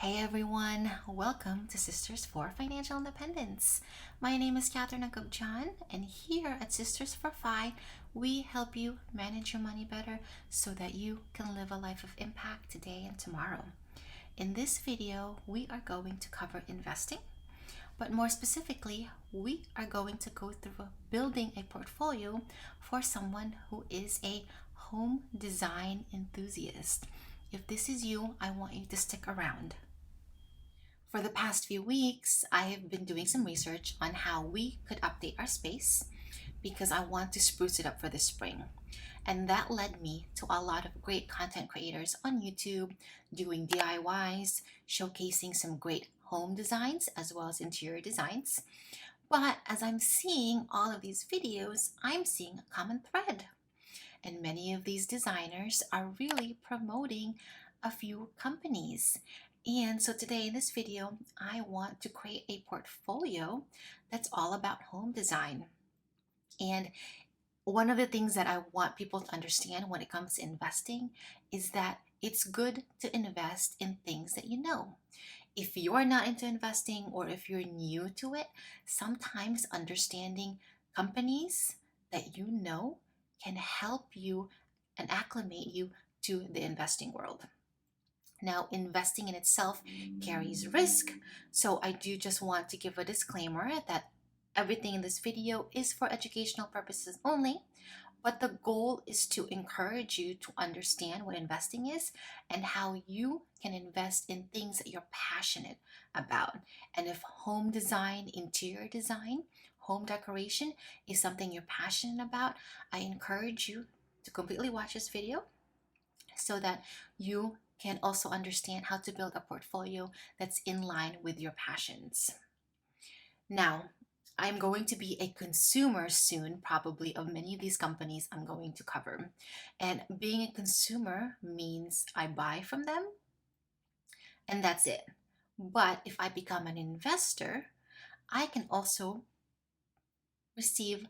Hey everyone, welcome to Sisters for Financial Independence. My name is Catherine Joann, and here at Sisters for Fi, we help you manage your money better so that you can live a life of impact today and tomorrow. In this video, we are going to cover investing, but more specifically, we are going to go through building a portfolio for someone who is a home design enthusiast. If this is you, I want you to stick around. For the past few weeks, I have been doing some research on how we could update our space because I want to spruce it up for the spring. And that led me to a lot of great content creators on YouTube doing DIYs, showcasing some great home designs as well as interior designs. But as I'm seeing all of these videos, I'm seeing a common thread. And many of these designers are really promoting a few companies. And so today in this video, I want to create a portfolio that's all about home design. And one of the things that I want people to understand when it comes to investing is that it's good to invest in things that you know. If you're not into investing or if you're new to it, sometimes understanding companies that you know can help you and acclimate you to the investing world. Now, investing in itself carries risk, so I do just want to give a disclaimer that everything in this video is for educational purposes only, but the goal is to encourage you to understand what investing is and how you can invest in things that you're passionate about. And if home design, interior design, home decoration is something you're passionate about, I encourage you to completely watch this video so that you can also understand how to build a portfolio that's in line with your passions. Now, I'm going to be a consumer soon, probably, of many of these companies I'm going to cover. And being a consumer means I buy from them and that's it. But if I become an investor, I can also receive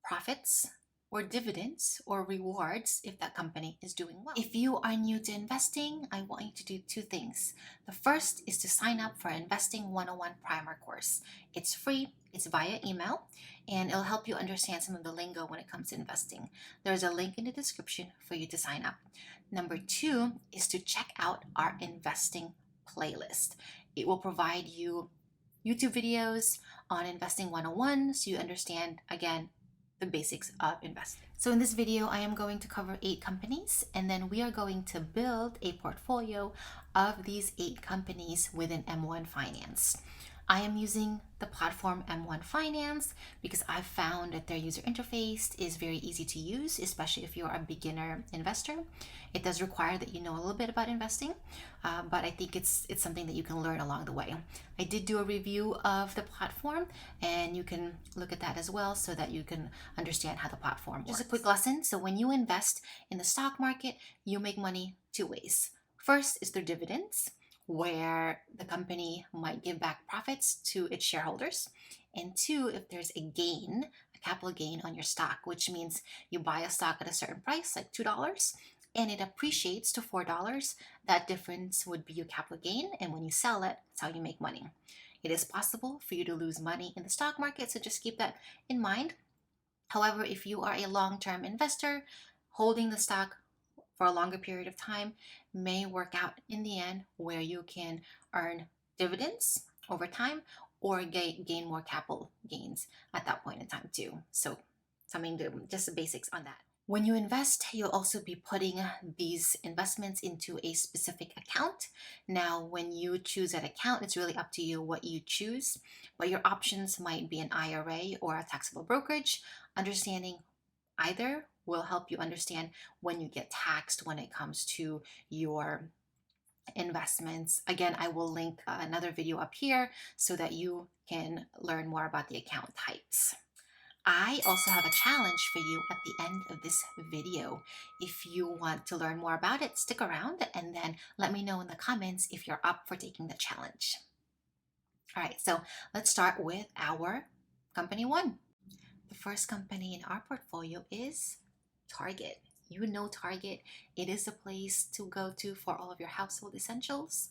profits or dividends or rewards if that company is doing well. If you are new to investing, I want you to do two things. The first is to sign up for Investing 101 Primer course. It's free, it's via email, and it'll help you understand some of the lingo when it comes to investing. There's a link in the description for you to sign up. Number two is to check out our investing playlist. It will provide you YouTube videos on Investing 101 so you understand, again, the basics of investing. So in this video, I am going to cover 8 companies, and then we are going to build a portfolio of these 8 companies within M1 Finance. I am using the platform M1 Finance because I've found that their user interface is very easy to use, especially if you're a beginner investor. It does require that you know a little bit about investing, but I think it's something that you can learn along the way. I did do a review of the platform, and you can look at that as well so that you can understand how the platform works. Just a quick lesson. So when you invest in the stock market, you make money 2 ways. First is through dividends, where the company might give back profits to its shareholders. And 2, if there's a gain, a capital gain on your stock, which means you buy a stock at a certain price, like $2, and it appreciates to $4, that difference would be your capital gain. And when you sell it, that's how you make money. It is possible for you to lose money in the stock market, so just keep that in mind. However, if you are a long-term investor, holding the stock for a longer period of time may work out in the end where you can earn dividends over time or gain more capital gains at that point in time too. So something to just the basics on that. When you invest, you'll also be putting these investments into a specific account. Now, when you choose that account, it's really up to you what you choose, but your options might be an IRA or a taxable brokerage. Understanding either will help you understand when you get taxed when it comes to your investments. Again, I will link another video up here so that you can learn more about the account types. I also have a challenge for you at the end of this video. If you want to learn more about it, stick around and then let me know in the comments if you're up for taking the challenge. All right, so let's start with our company 1. The first company in our portfolio is Target. You know Target, it is a place to go to for all of your household essentials.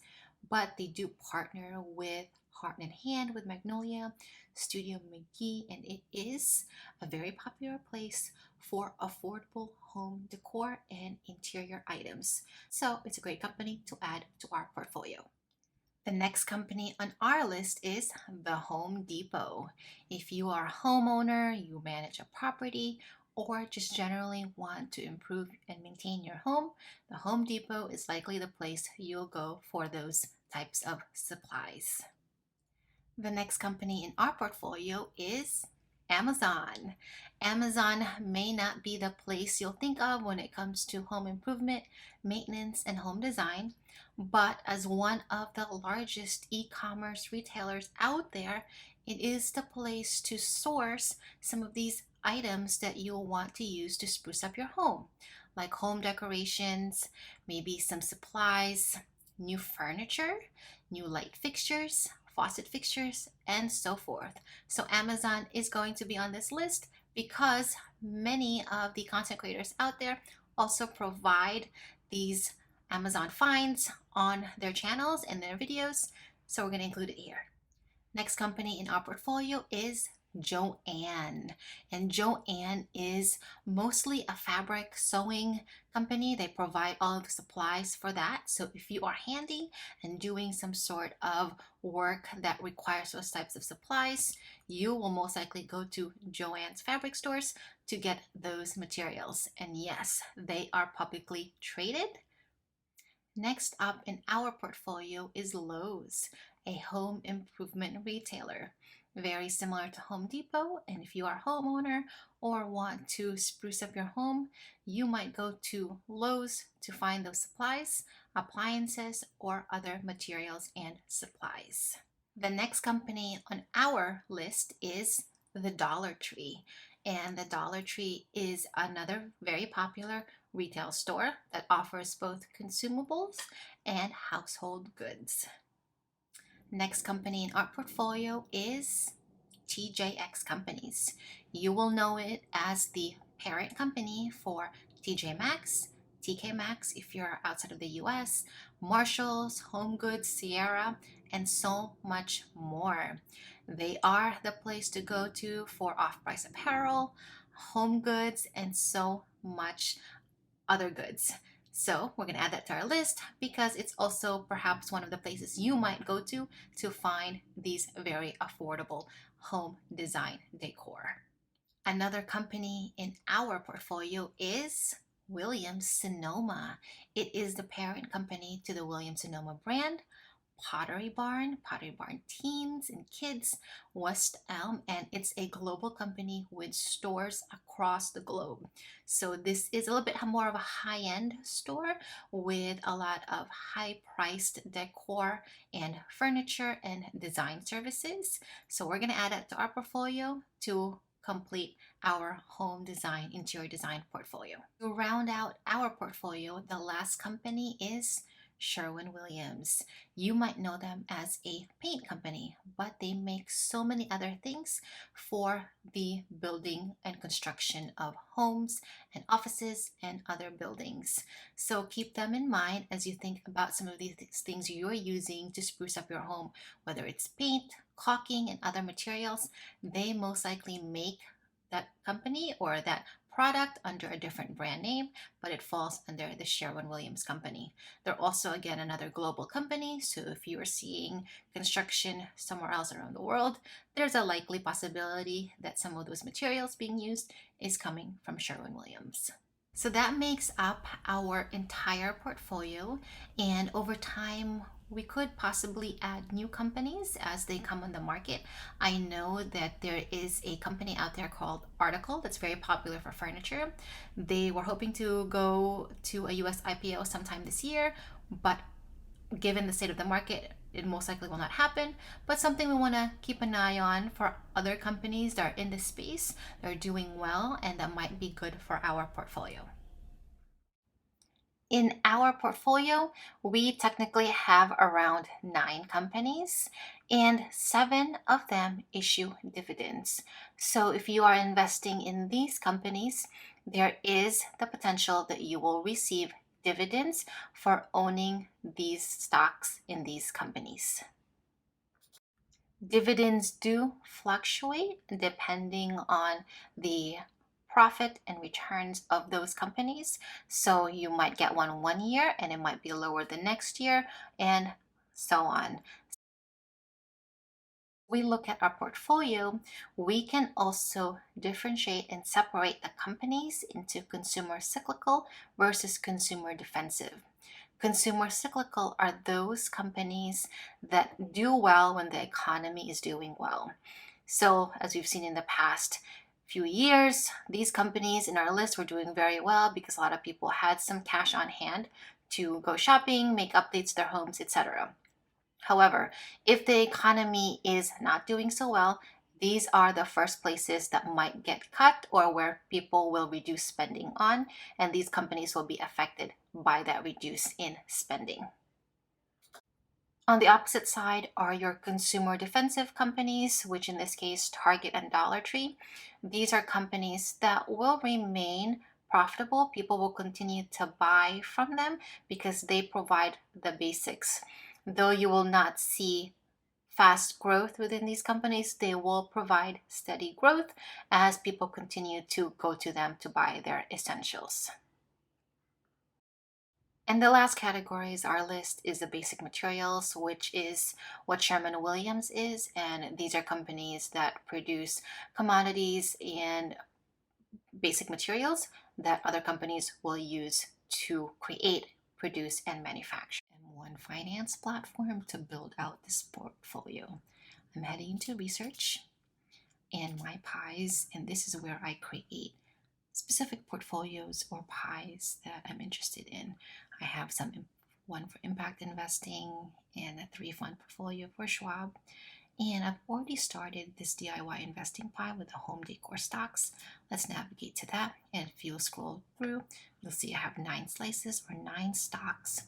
but they do partner with Heart and Hand with Magnolia, Studio McGee, and it is a very popular place for affordable home decor and interior items. So it's a great company to add to our portfolio. The next company on our list is the Home Depot. If you are a homeowner, you manage a property, or just generally want to improve and maintain your home, the Home Depot is likely the place you'll go for those types of supplies. The next company in our portfolio is Amazon. Amazon may not be the place you'll think of when it comes to home improvement, maintenance, and home design, but as one of the largest e commerce retailers out there, it is the place to source some of these items that you'll want to use to spruce up your home, like home decorations, maybe some supplies, new furniture, new light fixtures, faucet fixtures, and so forth. So Amazon is going to be on this list because many of the content creators out there also provide these Amazon finds on their channels and their videos. So we're going to include it here. Next company in our portfolio is Joann. And Joann is mostly a fabric sewing company. They provide all of the supplies for that. So if you are handy and doing some sort of work that requires those types of supplies, you will most likely go to Joann's fabric stores to get those materials. And yes, they are publicly traded. Next up in our portfolio is Lowe's, a home improvement retailer. Very similar to Home Depot, and if you are a homeowner or want to spruce up your home, you might go to Lowe's to find those supplies, appliances, or other materials and supplies. The next company on our list is the Dollar Tree. And the Dollar Tree is another very popular retail store that offers both consumables and household goods. Next company in our portfolio is TJX Companies. You will know it as the parent company for TJ Maxx, TK Maxx if you're outside of the US, Marshalls, Home Goods, Sierra, and so much more. They are the place to go to for off-price apparel, home goods, and so much other goods. So we're going to add that to our list because it's also perhaps one of the places you might go to find these very affordable home design decor. Another company in our portfolio is Williams Sonoma. It is the parent company to the Williams Sonoma brand, Pottery Barn Teens and Kids, West Elm, and it's a global company with stores across the globe. So this is a little bit more of a high-end store with a lot of high-priced decor and furniture and design services. So we're going to add that to our portfolio to complete our home design, interior design portfolio. To round out our portfolio, the last company is Sherwin-Williams. You might know them as a paint company, but they make so many other things for the building and construction of homes and offices and other buildings. So keep them in mind as you think about some of these things you're using to spruce up your home, whether it's paint, caulking, and other materials. They most likely make that company or that product under a different brand name, but it falls under the Sherwin-Williams company. They're also, again, another global company, so if you are seeing construction somewhere else around the world, there's a likely possibility that some of those materials being used is coming from Sherwin-Williams. So that makes up our entire portfolio, and over time, we could possibly add new companies as they come on the market. I know that there is a company out there called Article that's very popular for furniture. They were hoping to go to a US IPO sometime this year, but given the state of the market, it most likely will not happen, but something we want to keep an eye on for other companies that are in this space, that are doing well, and that might be good for our portfolio. In our portfolio, we technically have around 9 companies, and 7 of them issue dividends. So if you are investing in these companies, there is the potential that you will receive dividends for owning these stocks in these companies. Dividends do fluctuate depending on the profit and returns of those companies. So you might get one year and it might be lower the next year, and so on. We look at our portfolio, we can also differentiate and separate the companies into consumer cyclical versus consumer defensive. Consumer cyclical are those companies that do well when the economy is doing well. So, as we've seen in the past few years, these companies in our list were doing very well because a lot of people had some cash on hand to go shopping, make updates to their homes, etc. However, if the economy is not doing so well, these are the first places that might get cut or where people will reduce spending on, and these companies will be affected by that reduce in spending. On the opposite side are your consumer defensive companies, which in this case, Target and Dollar Tree. These are companies that will remain profitable. People will continue to buy from them because they provide the basics. Though you will not see fast growth within these companies, they will provide steady growth as people continue to go to them to buy their essentials. And the last category is our list is the basic materials, which is what Sherwin-Williams is. And these are companies that produce commodities and basic materials that other companies will use to create, produce, and manufacture. And one finance platform to build out this portfolio. I'm heading into research and my pies, and this is where I create specific portfolios or pies that I'm interested in. I have one for impact investing and a 3-fund portfolio for Schwab. And I've already started this DIY investing pie with the home decor stocks. Let's navigate to that. And if you scroll through, you'll see I have 9 slices or 9 stocks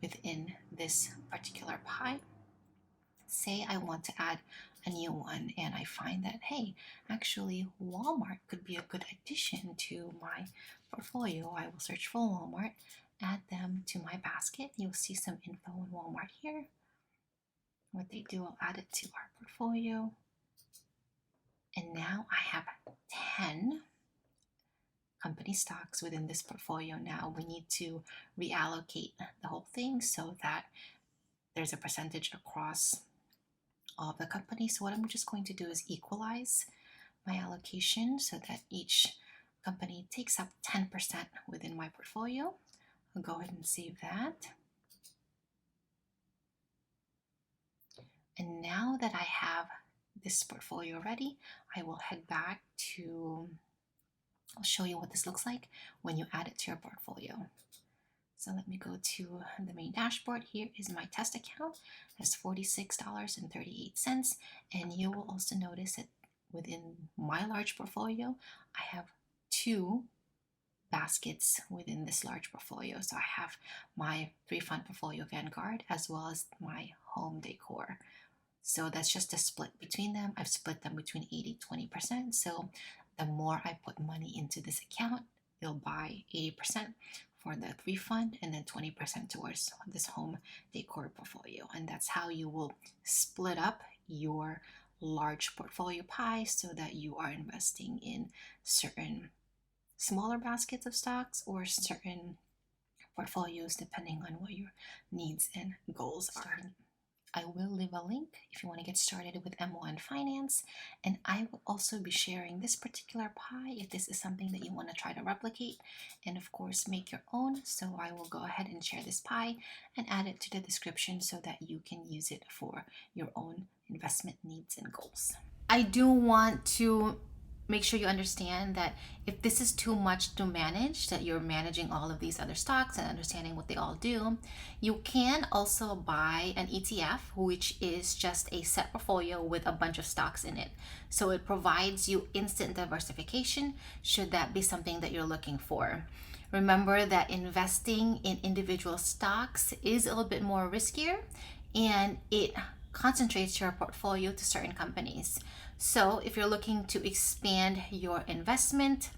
within this particular pie. Say I want to add a new one and I find that, hey, actually Walmart could be a good addition to my portfolio. I will search for Walmart, add them to my basket. You'll see some info on Walmart here. What they do, I'll add it to our portfolio. And now I have 10 company stocks within this portfolio. Now we need to reallocate the whole thing so that there's a percentage across all of the companies. So what I'm just going to do is equalize my allocation so that each company takes up 10% within my portfolio. I'll go ahead and save that. And now that I have this portfolio ready, I will head back to, I'll show you what this looks like when you add it to your portfolio. So let me go to the main dashboard. Here is my test account. That's $46.38. And you will also notice that within my large portfolio, I have 2 baskets within this large portfolio. So I have my 3-fund portfolio Vanguard as well as my home decor. So that's just a split between them. I've split them between 80-20%. So the more I put money into this account, it'll buy 80% for the 3-fund and then 20% towards this home decor portfolio. And that's how you will split up your large portfolio pie so that you are investing in certain smaller baskets of stocks or certain portfolios depending on what your needs and goals are. I will leave a link if you want to get started with M1 Finance, and I will also be sharing this particular pie if this is something that you want to try to replicate and of course make your own. So I will go ahead and share this pie and add it to the description so that you can use it for your own investment needs and goals. I do want to make sure you understand that if this is too much to manage, that you're managing all of these other stocks and understanding what they all do, you can also buy an ETF, which is just a set portfolio with a bunch of stocks in it. So it provides you instant diversification should that be something that you're looking for. Remember that investing in individual stocks is a little bit more riskier and it concentrates your portfolio to certain companies. So if you're looking to expand your investment,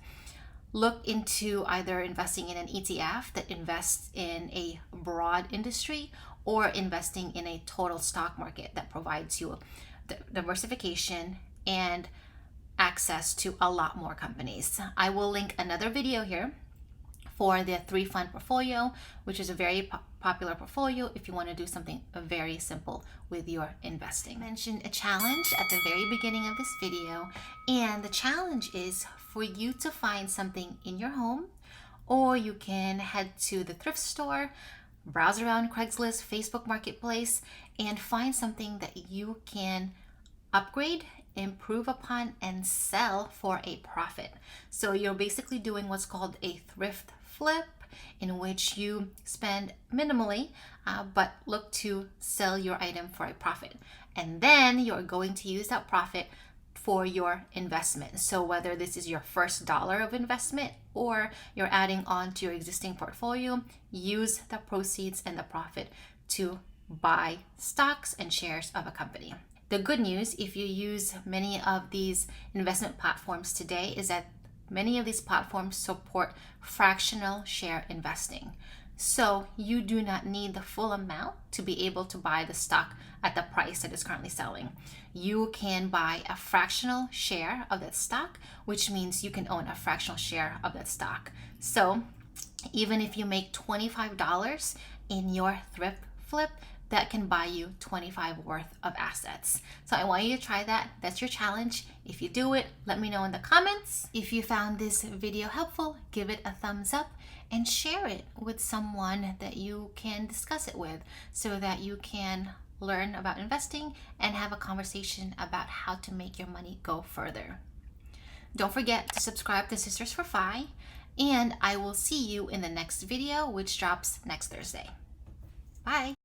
look into either investing in an ETF that invests in a broad industry or investing in a total stock market that provides you diversification and access to a lot more companies. I will link another video here for the 3-fund portfolio, which is a very popular portfolio if you want to do something very simple with your investing. I mentioned a challenge at the very beginning of this video, and the challenge is for you to find something in your home, or you can head to the thrift store, browse around Craigslist, Facebook Marketplace, and find something that you can upgrade, improve upon, and sell for a profit. So you're basically doing what's called a thrift flip, in which you spend minimally but look to sell your item for a profit. And then you're going to use that profit for your investment. So whether this is your first dollar of investment or you're adding on to your existing portfolio, use the proceeds and the profit to buy stocks and shares of a company. The good news, if you use many of these investment platforms today, is that many of these platforms support fractional share investing. So you do not need the full amount to be able to buy the stock at the price that it's currently selling. You can buy a fractional share of that stock, which means you can own a fractional share of that stock. So even if you make $25 in your thrift flip, that can buy you $25 worth of assets. So I want you to try that. That's your challenge. If you do it, let me know in the comments. If you found this video helpful, give it a thumbs up and share it with someone that you can discuss it with so that you can learn about investing and have a conversation about how to make your money go further. Don't forget to subscribe to Sisters for Fi, and I will see you in the next video, which drops next Thursday. Bye.